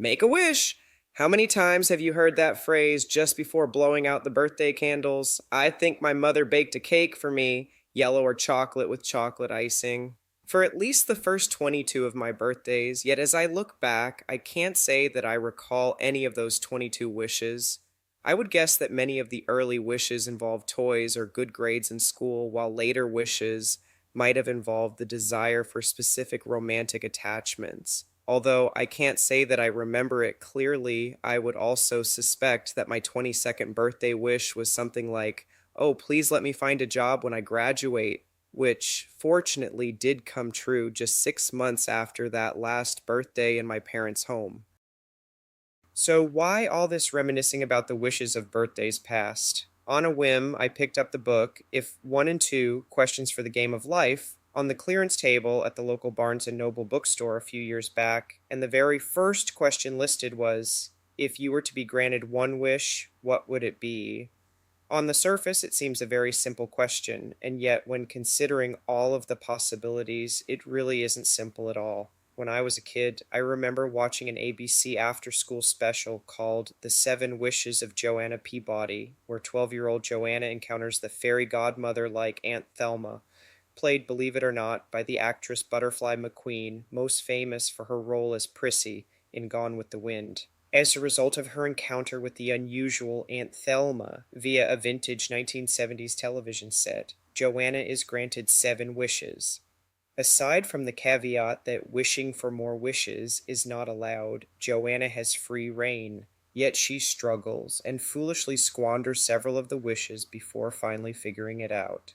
Make a wish! How many times have you heard that phrase just before blowing out the birthday candles? I think my mother baked a cake for me, yellow or chocolate with chocolate icing. For at least the first 22 of my birthdays, yet as I look back, I can't say that I recall any of those 22 wishes. I would guess that many of the early wishes involved toys or good grades in school, while later wishes might have involved the desire for specific romantic attachments. Although I can't say that I remember it clearly, I would also suspect that my 22nd birthday wish was something like, oh, please let me find a job when I graduate, which fortunately did come true just 6 months after that last birthday in my parents' home. So, why all this reminiscing about the wishes of birthdays past? On a whim, I picked up the book, If 1 and 2 Questions for the Game of Life, on the clearance table at the local Barnes& and Noble bookstore a few years back, and the very first question listed was, if you were to be granted one wish, what would it be? On the surface, it seems a very simple question, and yet when considering all of the possibilities, it really isn't simple at all. When I was a kid, I remember watching an ABC after-school special called The Seven Wishes of Joanna Peabody, where 12-year-old Joanna encounters the fairy godmother like Aunt Thelma, played, believe it or not, by the actress Butterfly McQueen, most famous for her role as Prissy in Gone with the Wind. As a result of her encounter with the unusual Aunt Thelma via a vintage 1970s television set, Joanna is granted 7 wishes. Aside from the caveat that wishing for more wishes is not allowed, Joanna has free reign, yet she struggles and foolishly squanders several of the wishes before finally figuring it out.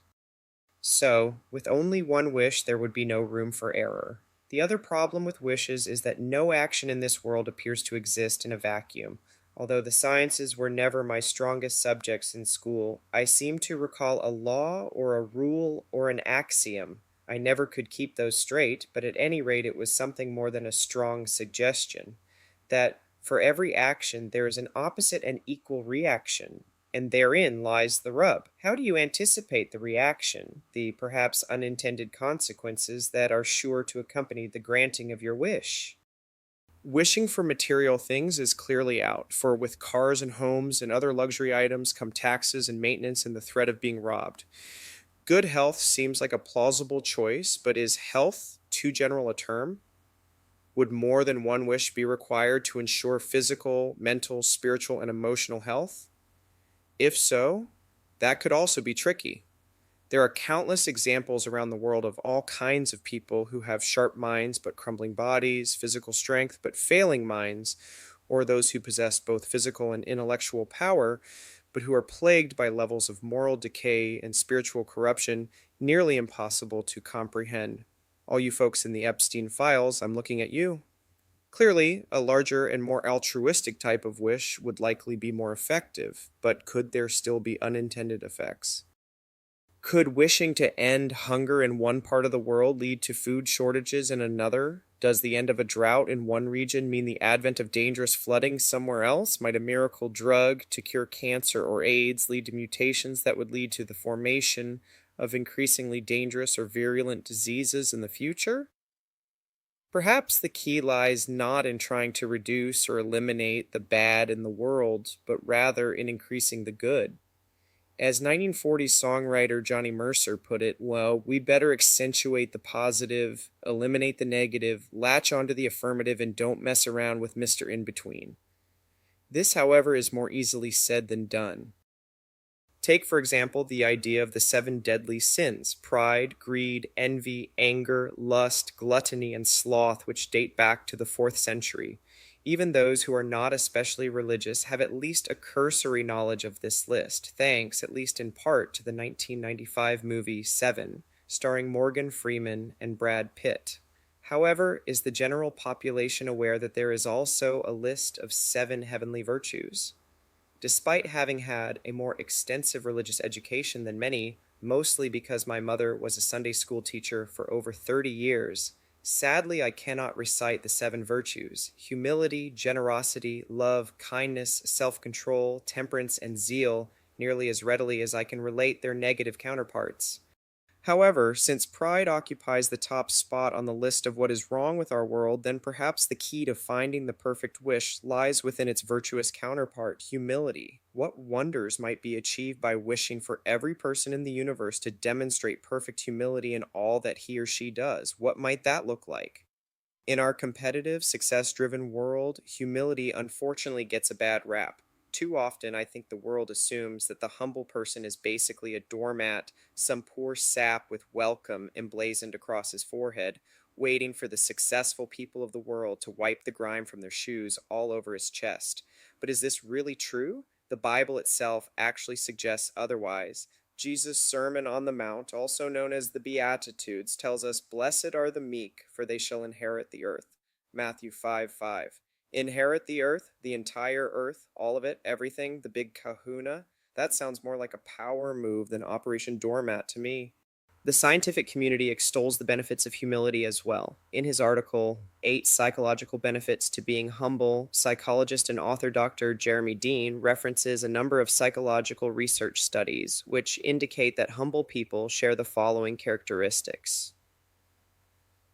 So, with only one wish, there would be no room for error. The other problem with wishes is that no action in this world appears to exist in a vacuum. Although the sciences were never my strongest subjects in school, I seem to recall a law or a rule or an axiom. I never could keep those straight, but at any rate it was something more than a strong suggestion. That for every action there is an opposite and equal reaction, and therein lies the rub. How do you anticipate the reaction, the perhaps unintended consequences that are sure to accompany the granting of your wish? Wishing for material things is clearly out, for with cars and homes and other luxury items come taxes and maintenance and the threat of being robbed. Good health seems like a plausible choice, but is health too general a term? Would more than one wish be required to ensure physical, mental, spiritual, and emotional health? If so, that could also be tricky. There are countless examples around the world of all kinds of people who have sharp minds but crumbling bodies, physical strength but failing minds, or those who possess both physical and intellectual power, but who are plagued by levels of moral decay and spiritual corruption nearly impossible to comprehend. All you folks in the Epstein files, I'm looking at you. Clearly, a larger and more altruistic type of wish would likely be more effective, but could there still be unintended effects? Could wishing to end hunger in one part of the world lead to food shortages in another? Does the end of a drought in one region mean the advent of dangerous flooding somewhere else? Might a miracle drug to cure cancer or AIDS lead to mutations that would lead to the formation of increasingly dangerous or virulent diseases in the future? Perhaps the key lies not in trying to reduce or eliminate the bad in the world, but rather in increasing the good. As 1940s songwriter Johnny Mercer put it, well, we better accentuate the positive, eliminate the negative, latch onto the affirmative, and don't mess around with Mr. In-Between. This, however, is more easily said than done. Take, for example, the idea of the 7 deadly sins: pride, greed, envy, anger, lust, gluttony, and sloth, which date back to the 4th century. Even those who are not especially religious have at least a cursory knowledge of this list, thanks, at least in part, to the 1995 movie Seven, starring Morgan Freeman and Brad Pitt. However, is the general population aware that there is also a list of 7 heavenly virtues? Despite having had a more extensive religious education than many, mostly because my mother was a Sunday school teacher for over 30 years, sadly I cannot recite the 7 virtues: humility, generosity, love, kindness, self-control, temperance, and zeal nearly as readily as I can relate their negative counterparts. However, since pride occupies the top spot on the list of what is wrong with our world, then perhaps the key to finding the perfect wish lies within its virtuous counterpart, humility. What wonders might be achieved by wishing for every person in the universe to demonstrate perfect humility in all that he or she does? What might that look like? In our competitive, success driven world, humility unfortunately gets a bad rap. Too often, I think the world assumes that the humble person is basically a doormat, some poor sap with welcome emblazoned across his forehead, waiting for the successful people of the world to wipe the grime from their shoes all over his chest. But is this really true? The Bible itself actually suggests otherwise. Jesus' Sermon on the Mount, also known as the Beatitudes, tells us, "Blessed are the meek, for they shall inherit the earth." Matthew 5:5. Inherit the earth, the entire earth, all of it, everything, the big kahuna? That sounds more like a power move than Operation Doormat to me. The scientific community extols the benefits of humility as well. In his article, 8 Psychological Benefits to Being Humble, psychologist and author Dr. Jeremy Dean references a number of psychological research studies which indicate that humble people share the following characteristics: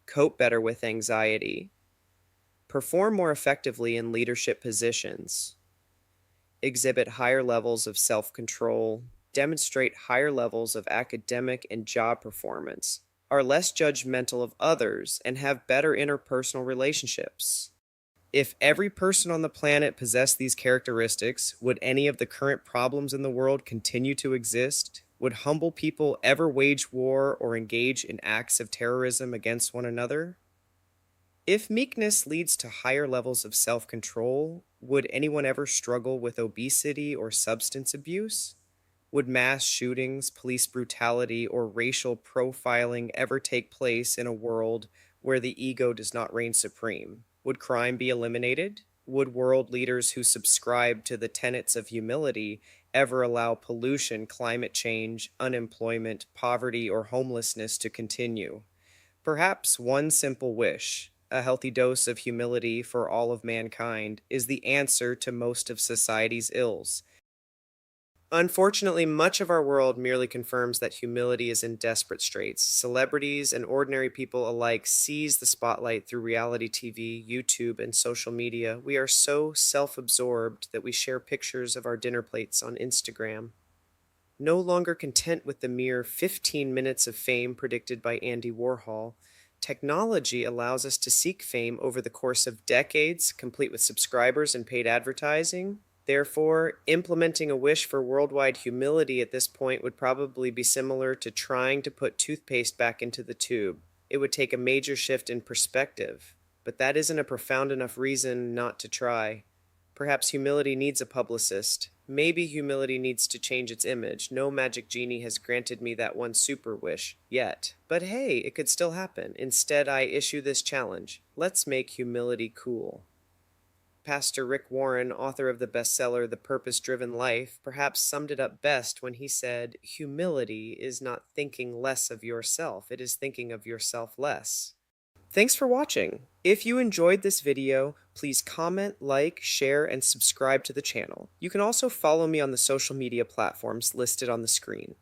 cope better with anxiety, perform more effectively in leadership positions, exhibit higher levels of self-control, demonstrate higher levels of academic and job performance, are less judgmental of others, and have better interpersonal relationships. If every person on the planet possessed these characteristics, would any of the current problems in the world continue to exist? Would humble people ever wage war or engage in acts of terrorism against one another? If meekness leads to higher levels of self-control, would anyone ever struggle with obesity or substance abuse? Would mass shootings, police brutality, or racial profiling ever take place in a world where the ego does not reign supreme? Would crime be eliminated? Would world leaders who subscribe to the tenets of humility ever allow pollution, climate change, unemployment, poverty, or homelessness to continue? Perhaps one simple wish, a healthy dose of humility for all of mankind, is the answer to most of society's ills. Unfortunately, much of our world merely confirms that humility is in desperate straits. Celebrities and ordinary people alike seize the spotlight through reality TV, YouTube, and social media. We are so self-absorbed that we share pictures of our dinner plates on Instagram. No longer content with the mere 15 minutes of fame predicted by Andy Warhol, technology allows us to seek fame over the course of decades, complete with subscribers and paid advertising. Therefore, implementing a wish for worldwide humility at this point would probably be similar to trying to put toothpaste back into the tube. It would take a major shift in perspective, but that isn't a profound enough reason not to try. Perhaps humility needs a publicist. Maybe humility needs to change its image. No magic genie has granted me that one super wish yet. But hey, it could still happen. Instead, I issue this challenge. Let's make humility cool. Pastor Rick Warren, author of the bestseller The Purpose-Driven Life, perhaps summed it up best when he said, "Humility is not thinking less of yourself, it is thinking of yourself less." Thanks for watching. If you enjoyed this video, please comment, like, share, and subscribe to the channel. You can also follow me on the social media platforms listed on the screen.